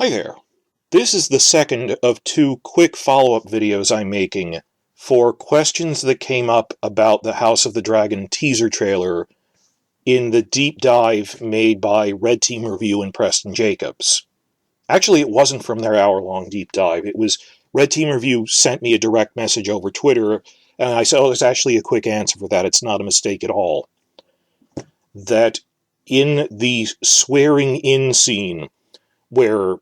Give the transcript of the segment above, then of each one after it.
Hi there. This is the second of two quick follow-up videos I'm making for questions that came up about the House of the Dragon teaser trailer in the deep dive made by Red Team Review and Preston Jacobs. Actually, it wasn't from their hour-long deep dive. It was Red Team Review sent me a direct message over Twitter, and I said, there's actually a quick answer for that. It's not a mistake at all. That in the swearing-in scene where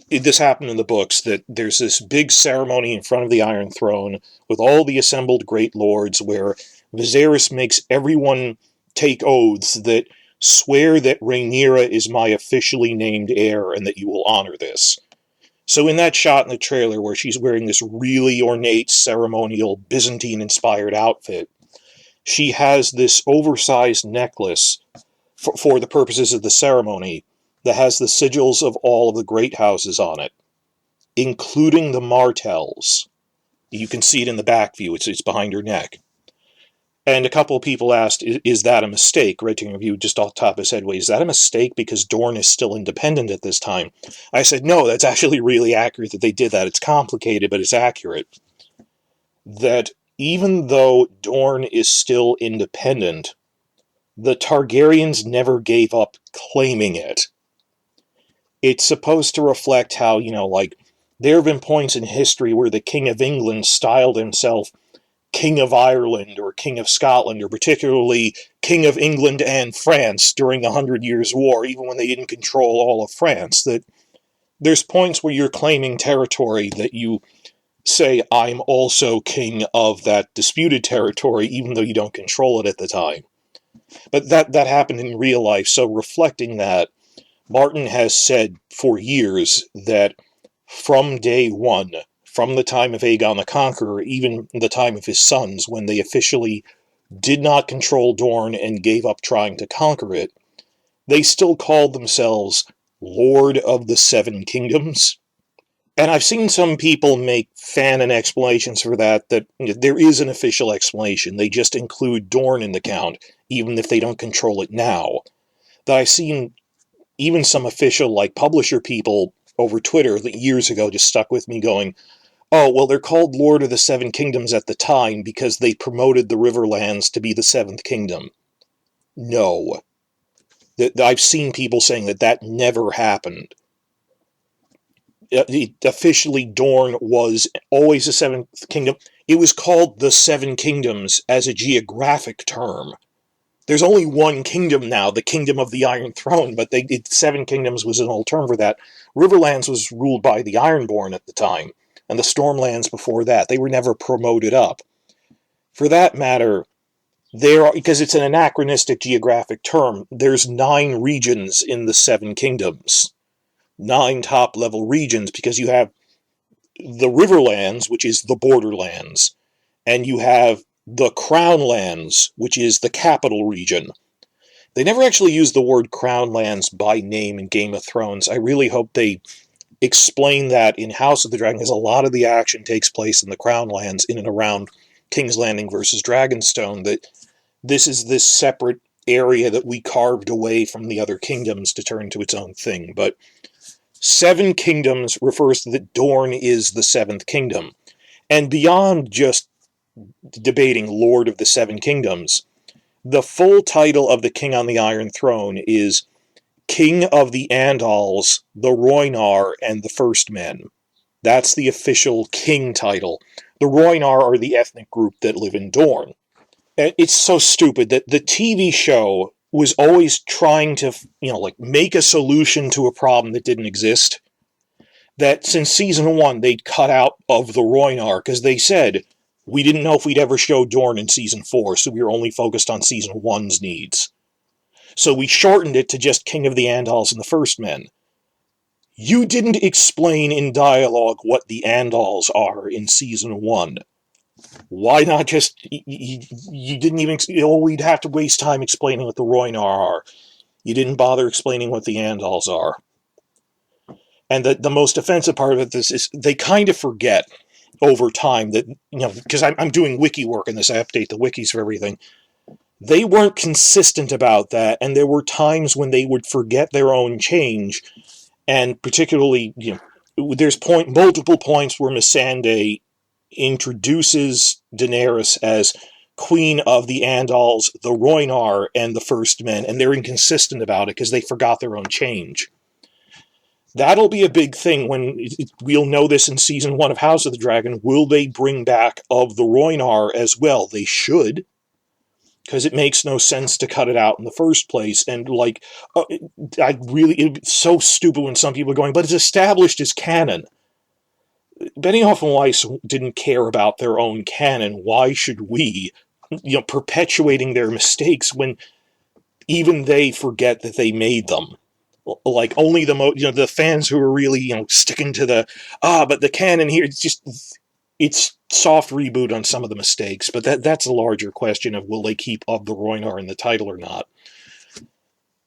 this happened in the books, that there's this big ceremony in front of the Iron Throne with all the assembled great lords where Viserys makes everyone take oaths that swear that Rhaenyra is my officially named heir and that you will honor this. So in that shot in the trailer where she's wearing this really ornate, ceremonial, Byzantine-inspired outfit, she has this oversized necklace for the purposes of the ceremony that has the sigils of all of the great houses on it, including the Martells. You can see it in the back view. It's behind her neck. And a couple of people asked, is that a mistake? Red Team Review just off the top of his head, wait, is that a mistake because Dorne is still independent at this time? I said, no, that's actually really accurate that they did that. It's complicated, but it's accurate. That even though Dorne is still independent, the Targaryens never gave up claiming it. It's supposed to reflect how, there have been points in history where the King of England styled himself King of Ireland or King of Scotland, or particularly King of England and France during the 100 Years' War, even when they didn't control all of France. That there's points where you're claiming territory that you say, I'm also king of that disputed territory, even though you don't control it at the time. But that happened in real life, so reflecting that, Martin has said for years that from day one, from the time of Aegon the Conqueror, even the time of his sons, when they officially did not control Dorne and gave up trying to conquer it, they still called themselves Lord of the Seven Kingdoms. And I've seen some people make fanon explanations for that there is an official explanation. They just include Dorne in the count, even if they don't control it now. That I've seen even some official, publisher people over Twitter that years ago just stuck with me going, oh, well, they're called Lord of the Seven Kingdoms at the time because they promoted the Riverlands to be the Seventh Kingdom. No. I've seen people saying that never happened. Officially, Dorne was always the Seventh Kingdom. It was called the Seven Kingdoms as a geographic term. There's only one kingdom now, the Kingdom of the Iron Throne, but Seven Kingdoms was an old term for that. Riverlands was ruled by the Ironborn at the time, and the Stormlands before that. They were never promoted up. For that matter, because it's an anachronistic geographic term, there's 9 regions in the Seven Kingdoms. 9 top-level regions, because you have the Riverlands, which is the Borderlands, and you have the Crownlands, which is the capital region. They never actually used the word Crownlands by name in Game of Thrones. I really hope they explain that in House of the Dragon, because a lot of the action takes place in the Crownlands, in and around King's Landing versus Dragonstone, that this is this separate area that we carved away from the other kingdoms to turn to its own thing. But Seven Kingdoms refers to that Dorne is the Seventh Kingdom. And beyond just debating Lord of the Seven Kingdoms, the full title of the King on the Iron Throne is King of the Andals, the Rhaenyra, and the First Men. That's the official king title. The Rhaenyra are the ethnic group that live in Dorne. It's so stupid that the TV show was always trying to, make a solution to a problem that didn't exist. That since season 1, they'd cut out of the Rhaenyra, because they said, we didn't know if we'd ever show Dorne in season 4, so we were only focused on season 1's needs. So we shortened it to just King of the Andals and the First Men. You didn't explain in dialogue what the Andals are in season 1. Why not just... You didn't even... we'd have to waste time explaining what the Rhaenyra are. You didn't bother explaining what the Andals are. And the most offensive part of this is they kind of forget over time that, because I'm doing wiki work in this, I update the wikis for everything. They weren't consistent about that, and there were times when they would forget their own change And particularly, there's multiple points where Missandei introduces Daenerys as Queen of the Andals, the Rhaenyra, and the First Men, and they're inconsistent about it because they forgot their own change. That'll be a big thing when we'll know this in season 1 of House of the Dragon. Will they bring back of the Rhaenyra as well? They should, because it makes no sense to cut it out in the first place. And it's so stupid when some people are going, but it's established as canon. Benioff and Weiss didn't care about their own canon. Why should we, perpetuating their mistakes when even they forget that they made them? Like, only the fans who are really, sticking to but the canon here, it's soft reboot on some of the mistakes, but that's a larger question of will they keep of the Rhaenyra in the title or not.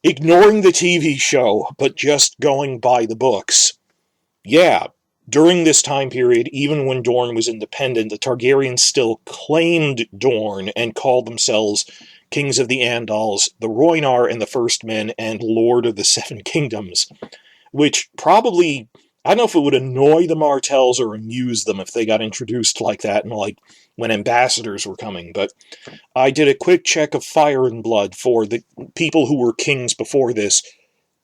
Ignoring the TV show, but just going by the books. Yeah, during this time period, even when Dorne was independent, the Targaryens still claimed Dorne and called themselves Kings of the Andals, the Rhaenyra and the First Men, and Lord of the Seven Kingdoms, which probably, I don't know if it would annoy the Martells or amuse them if they got introduced like that, and like when ambassadors were coming, but I did a quick check of Fire and Blood for the people who were kings before this.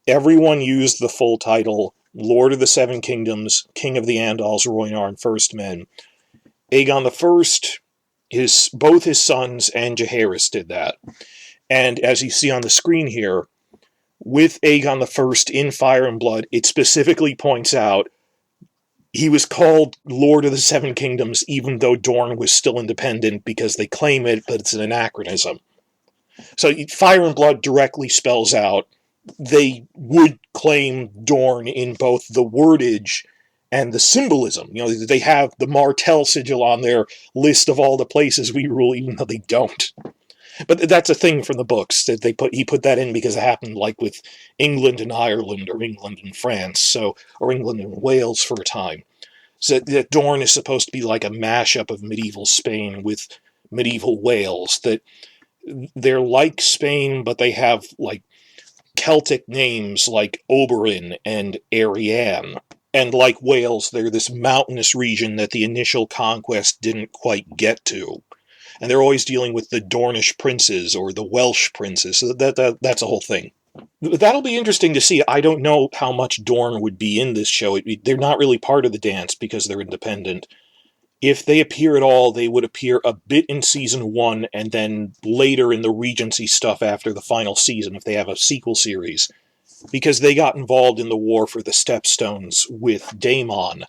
Everyone used the full title, Lord of the Seven Kingdoms, King of the Andals, Rhaenyra, and First Men. Aegon I, both his sons and Jaehaerys did that. And as you see on the screen here, with Aegon I in Fire and Blood, it specifically points out he was called Lord of the Seven Kingdoms even though Dorne was still independent because they claim it, but it's an anachronism. So Fire and Blood directly spells out they would claim Dorne in both the wordage and the symbolism. They have the Martell Sigil on their list of all the places we rule, even though they don't. But that's a thing from the books that he put that in because it happened like with England and Ireland, or England and France, or England and Wales for a time. So that Dorne is supposed to be like a mashup of medieval Spain with medieval Wales. That they're like Spain, but they have like Celtic names like Oberyn and Arianne. And like Wales, they're this mountainous region that the initial conquest didn't quite get to. And they're always dealing with the Dornish princes or the Welsh princes, so that's a whole thing. That'll be interesting to see. I don't know how much Dorne would be in this show. They're not really part of the dance because they're independent. If they appear at all, they would appear a bit in season 1 and then later in the Regency stuff after the final season if they have a sequel series. Because they got involved in the war for the Stepstones with Daemon.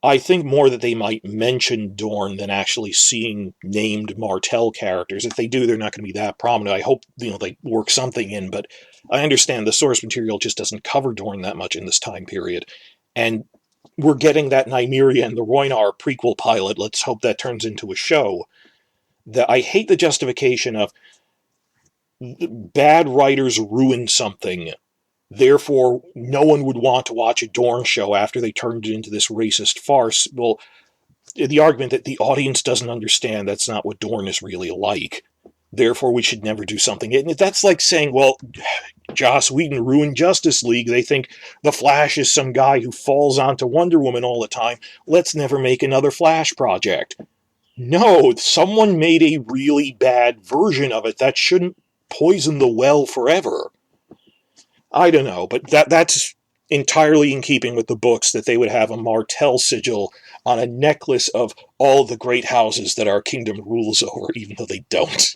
I think more that they might mention Dorne than actually seeing named Martell characters. If they do, they're not going to be that prominent. I hope they work something in, but I understand the source material just doesn't cover Dorne that much in this time period. And we're getting that Nymeria and the Rhaenyra prequel pilot. Let's hope that turns into a show. I hate the justification of bad writers ruin something. Therefore, no one would want to watch a Dorne show after they turned it into this racist farce. Well, the argument that the audience doesn't understand that's not what Dorne is really like. Therefore, we should never do something. And that's like saying, well, Joss Whedon ruined Justice League. They think the Flash is some guy who falls onto Wonder Woman all the time. Let's never make another Flash project. No, someone made a really bad version of it. That shouldn't poison the well forever. I don't know, but that's entirely in keeping with the books that they would have a Martell Sigil on a necklace of all the great houses that our kingdom rules over, even though they don't.